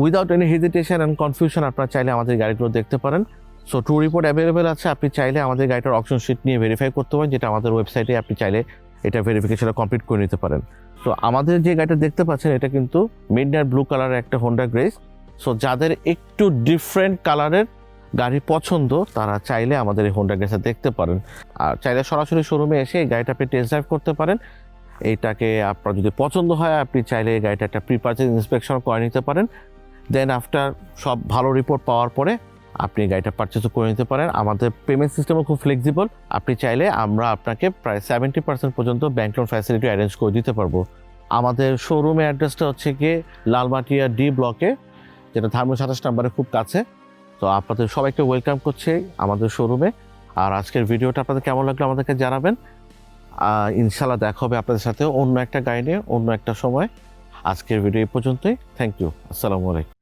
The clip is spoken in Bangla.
Without any hesitation and confusion আপনারা চাইলে আমাদের গাড়িগুলো দেখতে পারেন। সো ট্রু রিপোর্ট অ্যাভেলেবেল আছে, আপনি চাইলে আমাদের গাড়িটার অপশন শিট নিয়ে ভেরিফাই করতে পারেন, যেটা আমাদের ওয়েবসাইটে আপনি চাইলে এটা ভেরিফিকেশনটা কমপ্লিট করে নিতে পারেন। তো আমাদের যে গাড়িটা দেখতে পাচ্ছেন এটা কিন্তু মিডনাইট ব্লু কালারের একটা হোন্ডা গ্রেস। সো যাদের একটু ডিফারেন্ট কালারের গাড়ি পছন্দ তারা চাইলে আমাদের এই হোন্ডা গ্রেসটা দেখতে পারেন, আর চাইলে সরাসরি শোরুমে এসে এই গাড়িটা আপনি টেস্ট ড্রাইভ করতে পারেন। এইটাকে আপনার যদি পছন্দ হয় আপনি চাইলে এই গাড়িটা একটা প্রি পারচেজ ইন্সপেকশন করে নিতে পারেন। দেন আফটার সব ভালো রিপোর্ট পাওয়ার পরে আপনি গাড়িটা পারচেজও করে নিতে পারেন। আমাদের পেমেন্ট সিস্টেমও খুব ফ্লেক্সিবল, আপনি চাইলে আমরা আপনাকে প্রায় 70% পর্যন্ত ব্যাংক লোন ফ্যাসিলিটি অ্যারেঞ্জ করে দিতে পারবো। আমাদের শোরুমের অ্যাড্রেসটা হচ্ছে গিয়ে লালমাটিয়া ডি ব্লকে, যেটা ধানমন্ডি 27 নম্বরের খুব কাছে। তো আপনাদের সবাইকে ওয়েলকাম করছি আমাদের শোরুমে। আর আজকের ভিডিওটা আপনাদের কেমন লাগলো আমাদেরকে জানাবেন। ইনশাল্লাহ দেখা হবে আপনাদের সাথে অন্য একটা গাড়ি নিয়ে অন্য একটা সময়। আজকের ভিডিও এই পর্যন্তই। Thank you. আসসালামু আলাইকুম।